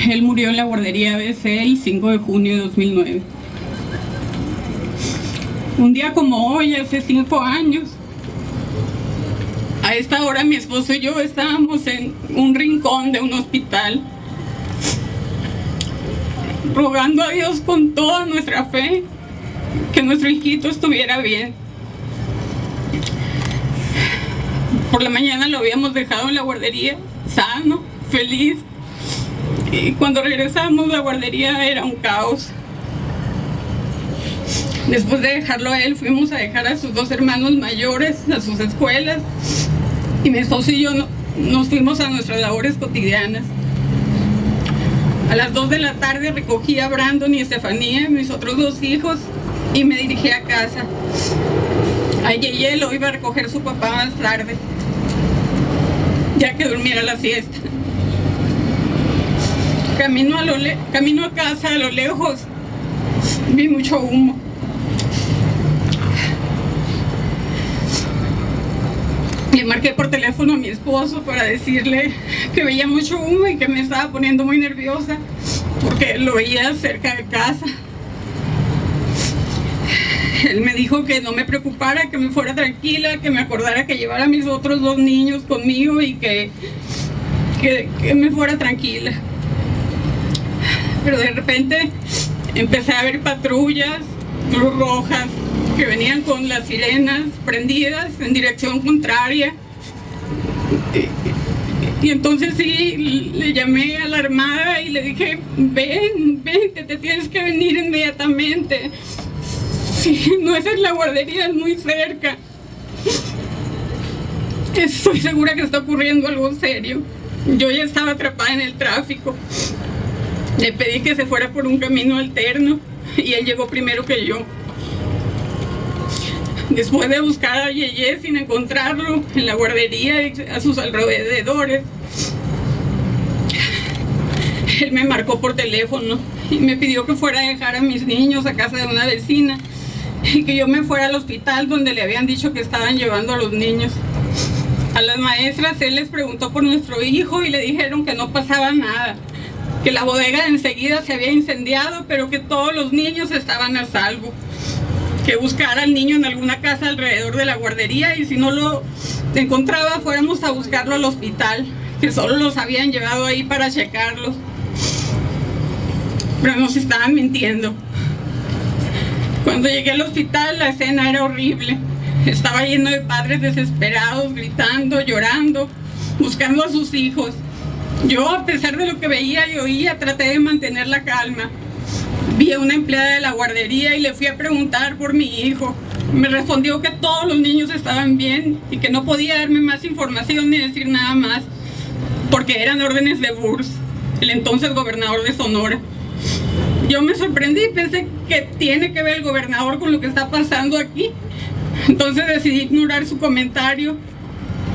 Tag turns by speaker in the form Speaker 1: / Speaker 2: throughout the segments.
Speaker 1: Él murió en la guardería ABC el 5 de junio de 2009. Un día como hoy, hace 5 años, a esta hora mi esposo y yo estábamos en un rincón de un hospital, rogando a Dios con toda nuestra fe que nuestro hijito estuviera bien. Por la mañana lo habíamos dejado en la guardería, sano, feliz, y cuando regresamos la guardería era un caos. Después de dejarlo a él, fuimos a dejar a sus 2 hermanos mayores a sus escuelas y mi esposo y yo nos fuimos a nuestras labores cotidianas. A las 2 de la tarde recogí a Brandon y Estefanía, mis otros 2 hijos, y me dirigí a casa. A Yeye lo iba a recoger su papá más tarde, ya que durmiera la siesta. Camino a casa, a lo lejos, vi mucho humo. Le marqué por teléfono a mi esposo para decirle que veía mucho humo y que me estaba poniendo muy nerviosa porque lo veía cerca de casa. Él me dijo que no me preocupara, que me fuera tranquila, que me acordara que llevara a mis otros 2 niños conmigo y que me fuera tranquila. Pero de repente empecé a ver patrullas, Cruz Rojas, que venían con las sirenas prendidas en dirección contraria. Y entonces sí, le llamé a la armada y le dije, ven, te tienes que venir inmediatamente. Sí, no, esa es la guardería, es muy cerca. Estoy segura que está ocurriendo algo serio. Yo ya estaba atrapada en el tráfico. Le pedí que se fuera por un camino alterno y él llegó primero que yo. Después de buscar a Yeye sin encontrarlo en la guardería y a sus alrededores, él me marcó por teléfono y me pidió que fuera a dejar a mis niños a casa de una vecina y que yo me fuera al hospital donde le habían dicho que estaban llevando a los niños. A las maestras él les preguntó por nuestro hijo y le dijeron que no pasaba nada, que la bodega enseguida se había incendiado, pero que todos los niños estaban a salvo, que buscara al niño en alguna casa alrededor de la guardería y si no lo encontraba fuéramos a buscarlo al hospital, que solo los habían llevado ahí para checarlos. Pero nos estaban mintiendo. Cuando llegué al hospital la escena era horrible. Estaba lleno de padres desesperados, gritando, llorando, buscando a sus hijos. Yo, a pesar de lo que veía y oía, traté de mantener la calma. Vi a una empleada de la guardería y le fui a preguntar por mi hijo. Me respondió que todos los niños estaban bien y que no podía darme más información ni decir nada más, porque eran órdenes de Burs, el entonces gobernador de Sonora. Yo me sorprendí, pensé que tiene que ver el gobernador con lo que está pasando aquí. Entonces decidí ignorar su comentario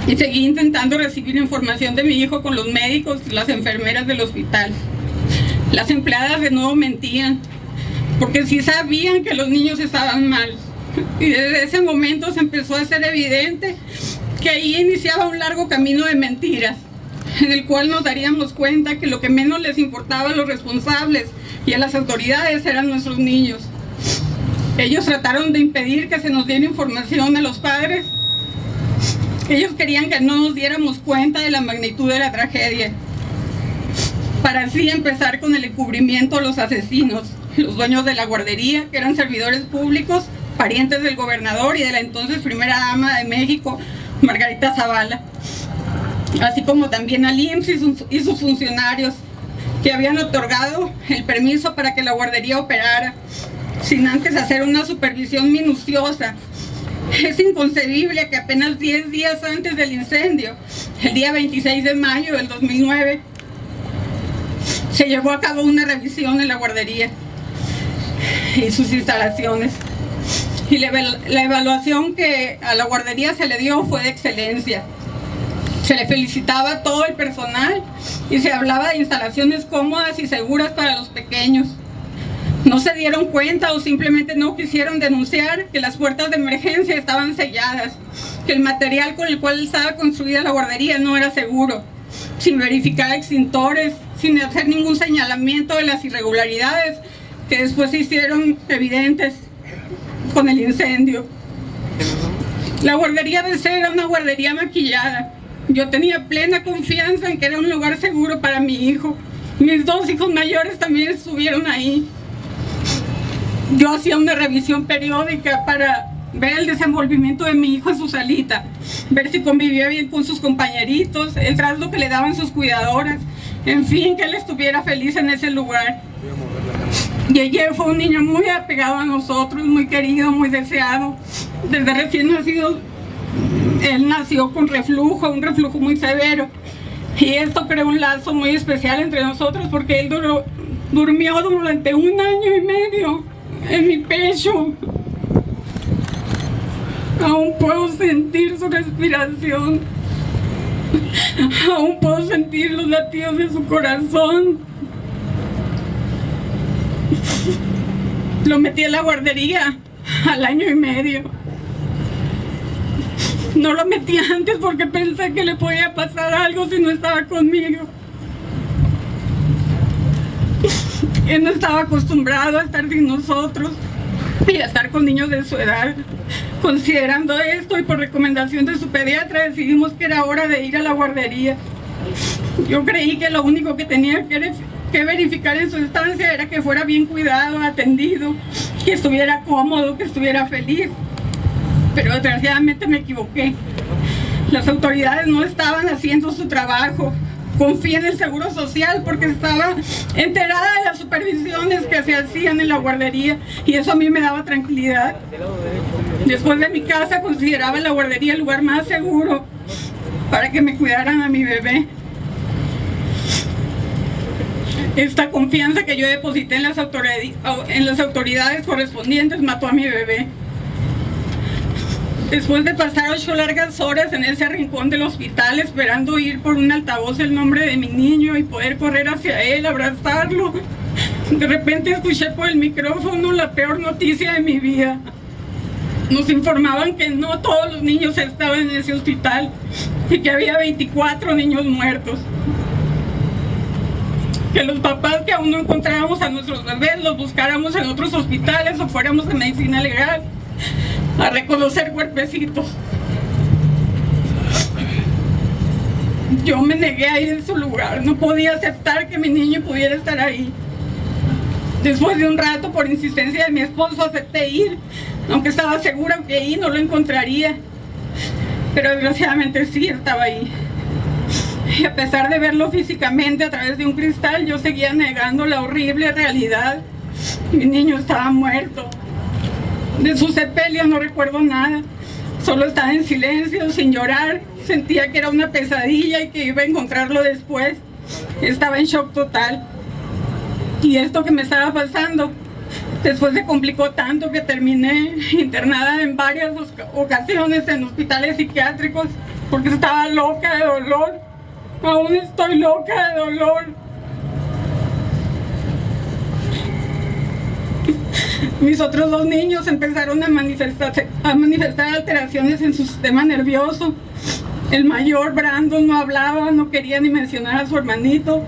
Speaker 1: y seguí intentando recibir información de mi hijo con los médicos y las enfermeras del hospital. Las empleadas de nuevo mentían, porque sí sabían que los niños estaban mal. Y desde ese momento se empezó a hacer evidente que ahí iniciaba un largo camino de mentiras, en el cual nos daríamos cuenta que lo que menos les importaba a los responsables y a las autoridades eran nuestros niños. Ellos trataron de impedir que se nos diera información a los padres. Ellos querían que no nos diéramos cuenta de la magnitud de la tragedia, para así empezar con el encubrimiento a los asesinos, los dueños de la guardería, que eran servidores públicos, parientes del gobernador y de la entonces primera dama de México, Margarita Zavala, así como también al IMSS y sus funcionarios, que habían otorgado el permiso para que la guardería operara, sin antes hacer una supervisión minuciosa. Es inconcebible que apenas 10 días antes del incendio, el día 26 de mayo del 2009, se llevó a cabo una revisión en la guardería y sus instalaciones. Y la evaluación que a la guardería se le dio fue de excelencia. Se le felicitaba a todo el personal y se hablaba de instalaciones cómodas y seguras para los pequeños. No se dieron cuenta o simplemente no quisieron denunciar que las puertas de emergencia estaban selladas, que el material con el cual estaba construida la guardería no era seguro, sin verificar extintores, sin hacer ningún señalamiento de las irregularidades que después se hicieron evidentes con el incendio. La guardería BC era una guardería maquillada. Yo tenía plena confianza en que era un lugar seguro para mi hijo. Mis dos hijos mayores también estuvieron ahí. Yo hacía una revisión periódica para ver el desenvolvimiento de mi hijo en su salita, ver si convivía bien con sus compañeritos, el trato que le daban sus cuidadoras, en fin, que él estuviera feliz en ese lugar. Yeye fue un niño muy apegado a nosotros, muy querido, muy deseado. Desde recién nacido, él nació con reflujo, un reflujo muy severo. Y esto creó un lazo muy especial entre nosotros porque él durmió durante 1 año y medio en mi pecho. Aún puedo sentir su respiración. Aún puedo sentir los latidos de su corazón. Lo metí en la guardería al 1 año y medio. No lo metí antes porque pensé que le podía pasar algo si no estaba conmigo. Él no estaba acostumbrado a estar sin nosotros y a estar con niños de su edad. Considerando esto y por recomendación de su pediatra decidimos que era hora de ir a la guardería. Yo creí que lo único que tenía que verificar en su estancia era que fuera bien cuidado, atendido, que estuviera cómodo, que estuviera feliz. Pero desgraciadamente me equivoqué. Las autoridades no estaban haciendo su trabajo. Confié en el Seguro Social porque estaba enterada de las supervisiones que se hacían en la guardería y eso a mí me daba tranquilidad. Después de mi casa consideraba la guardería el lugar más seguro para que me cuidaran a mi bebé. Esta confianza que yo deposité en las autoridades correspondientes mató a mi bebé. Después de pasar 8 largas horas en ese rincón del hospital esperando oír por un altavoz el nombre de mi niño y poder correr hacia él, abrazarlo, de repente escuché por el micrófono la peor noticia de mi vida. Nos informaban que no todos los niños estaban en ese hospital y que había 24 niños muertos. Que los papás que aún no encontrábamos a nuestros bebés los buscáramos en otros hospitales o fuéramos de medicina legal a reconocer cuerpecitos. Yo me negué a ir a su lugar, no podía aceptar que mi niño pudiera estar ahí. Después de un rato, por insistencia de mi esposo, acepté ir, aunque estaba segura que ahí no lo encontraría. Pero desgraciadamente sí estaba ahí. Y a pesar de verlo físicamente a través de un cristal, yo seguía negando la horrible realidad. Mi niño estaba muerto. De su sepelio no recuerdo nada, solo estaba en silencio, sin llorar, sentía que era una pesadilla y que iba a encontrarlo después. Estaba en shock total. Y esto que me estaba pasando, después se complicó tanto que terminé internada en varias ocasiones en hospitales psiquiátricos porque estaba loca de dolor. Aún estoy loca de dolor. Mis otros 2 niños empezaron a manifestar alteraciones en su sistema nervioso. El mayor, Brandon, no hablaba, no quería ni mencionar a su hermanito.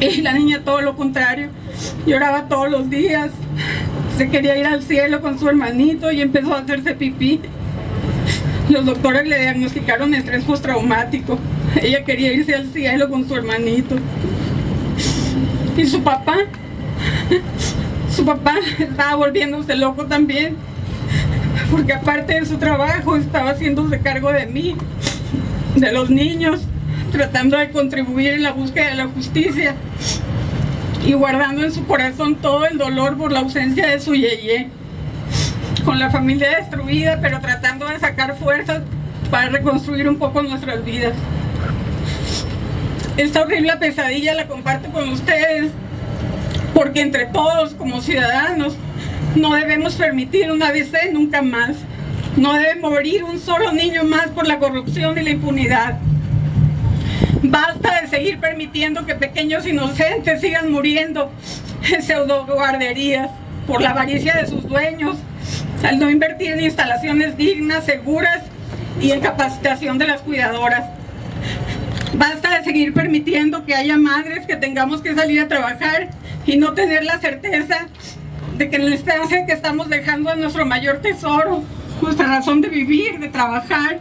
Speaker 1: Y la niña todo lo contrario, lloraba todos los días. Se quería ir al cielo con su hermanito y empezó a hacerse pipí. Los doctores le diagnosticaron estrés postraumático. Ella quería irse al cielo con su hermanito. Y su papá estaba volviéndose loco también, porque aparte de su trabajo estaba haciéndose cargo de mí, de los niños, tratando de contribuir en la búsqueda de la justicia y guardando en su corazón todo el dolor por la ausencia de su yeye. Con la familia destruida, pero tratando de sacar fuerzas para reconstruir un poco nuestras vidas. Esta horrible pesadilla la comparto con ustedes porque entre todos como ciudadanos no debemos permitir una ABC nunca más. No debe morir un solo niño más por la corrupción y la impunidad. Basta de seguir permitiendo que pequeños inocentes sigan muriendo en pseudo guarderías por la avaricia de sus dueños, al no invertir en instalaciones dignas, seguras y en capacitación de las cuidadoras. Basta de seguir permitiendo que haya madres que tengamos que salir a trabajar y no tener la certeza de que en la estancia que estamos dejando a nuestro mayor tesoro, nuestra razón de vivir, de trabajar,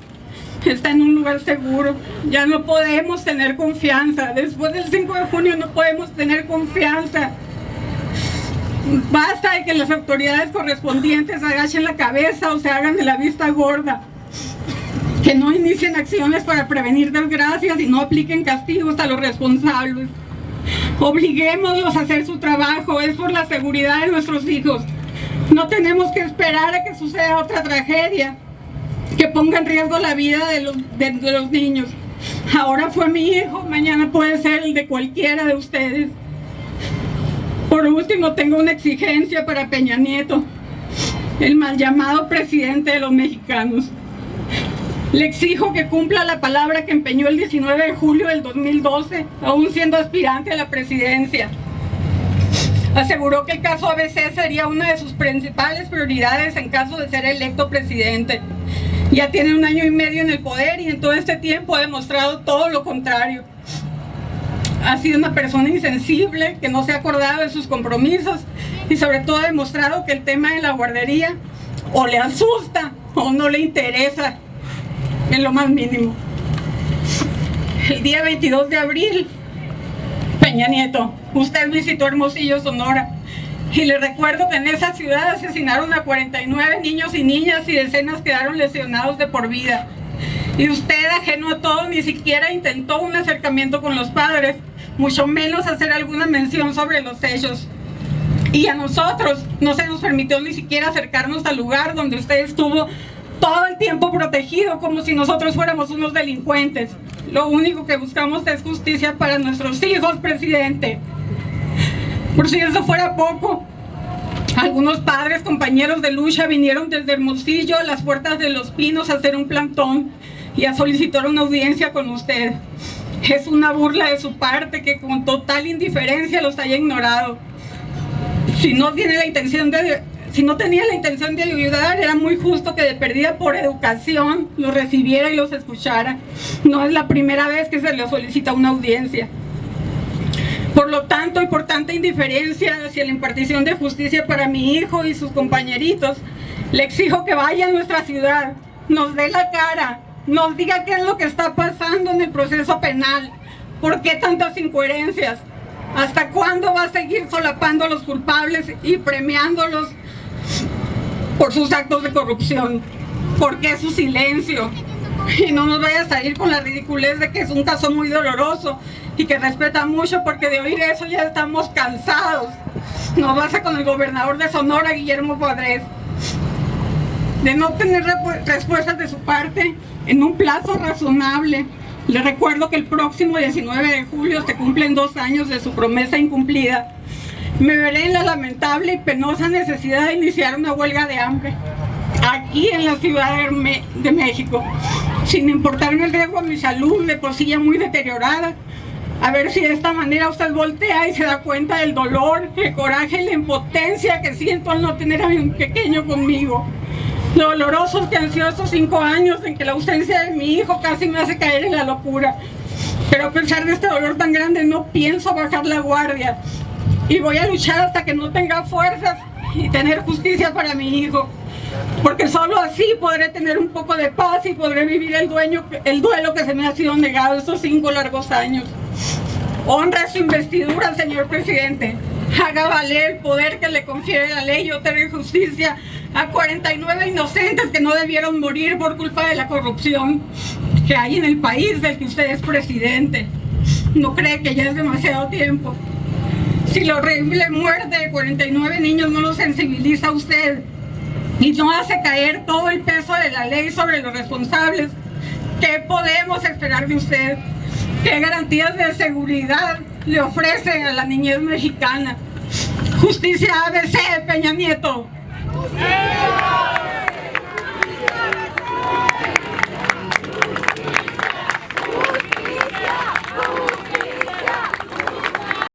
Speaker 1: está en un lugar seguro. Ya no podemos tener confianza. Después del 5 de junio no podemos tener confianza. Basta de que las autoridades correspondientes agachen la cabeza o se hagan de la vista gorda. Que no inicien acciones para prevenir desgracias y no apliquen castigos a los responsables. Obliguémoslos a hacer su trabajo, es por la seguridad de nuestros hijos. No tenemos que esperar a que suceda otra tragedia que ponga en riesgo la vida de los niños. Ahora fue mi hijo, mañana puede ser el de cualquiera de ustedes. Por último, tengo una exigencia para Peña Nieto, el mal llamado presidente de los mexicanos. Le exijo que cumpla la palabra que empeñó el 19 de julio del 2012, aún siendo aspirante a la presidencia. Aseguró que el caso ABC sería una de sus principales prioridades en caso de ser electo presidente. Ya tiene 1 año y medio en el poder y en todo este tiempo ha demostrado todo lo contrario. Ha sido una persona insensible, que no se ha acordado de sus compromisos y sobre todo ha demostrado que el tema de la guardería o le asusta o no le interesa en lo más mínimo. El día 22 de abril, Peña Nieto, usted visitó Hermosillo, Sonora, y le recuerdo que en esa ciudad asesinaron a 49 niños y niñas y decenas quedaron lesionados de por vida. Y usted, ajeno a todo, ni siquiera intentó un acercamiento con los padres, mucho menos hacer alguna mención sobre los hechos. Y a nosotros no se nos permitió ni siquiera acercarnos al lugar donde usted estuvo todo el tiempo protegido, como si nosotros fuéramos unos delincuentes. Lo único que buscamos es justicia para nuestros hijos, presidente. Por si eso fuera poco, algunos padres, compañeros de lucha, vinieron desde Hermosillo a las puertas de Los Pinos a hacer un plantón y a solicitar una audiencia con usted. Es una burla de su parte que con total indiferencia los haya ignorado. Si no tenía la intención de ayudar, era muy justo que de perdida por educación los recibiera y los escuchara. No es la primera vez que se le solicita una audiencia. Por lo tanto, y por tanta indiferencia hacia la impartición de justicia para mi hijo y sus compañeritos, le exijo que vaya a nuestra ciudad, nos dé la cara, nos diga qué es lo que está pasando en el proceso penal, por qué tantas incoherencias, hasta cuándo va a seguir solapando a los culpables y premiándolos por sus actos de corrupción. ¿Por qué su silencio? Y no nos vaya a salir con la ridiculez de que es un caso muy doloroso y que respeta mucho, porque de oír eso ya estamos cansados. Nos pasa con el gobernador de Sonora, Guillermo Padres, de no tener respuestas de su parte en un plazo razonable. Le recuerdo que el próximo 19 de julio se cumplen 2 años de su promesa incumplida. Me veré en la lamentable y penosa necesidad de iniciar una huelga de hambre aquí en la Ciudad de México, sin importarme el riesgo a mi salud, de por sí ya muy deteriorada. A ver si de esta manera usted voltea y se da cuenta del dolor, el coraje y la impotencia que siento al no tener a mi pequeño conmigo. Lo dolorosos que han sido estos 5 años en que la ausencia de mi hijo casi me hace caer en la locura. Pero a pesar de este dolor tan grande, no pienso bajar la guardia. Y voy a luchar hasta que no tenga fuerzas y tener justicia para mi hijo. Porque solo así podré tener un poco de paz y podré vivir el duelo que se me ha sido negado estos 5 largos años. Honre su investidura, señor presidente. Haga valer el poder que le confiere la ley y otorgue justicia a 49 inocentes que no debieron morir por culpa de la corrupción que hay en el país del que usted es presidente. ¿No cree que ya es demasiado tiempo? Si la horrible muerte de 49 niños no lo sensibiliza a usted y no hace caer todo el peso de la ley sobre los responsables, ¿qué podemos esperar de usted? ¿Qué garantías de seguridad le ofrece a la niñez mexicana? Justicia ABC, Peña Nieto. ¡Sí!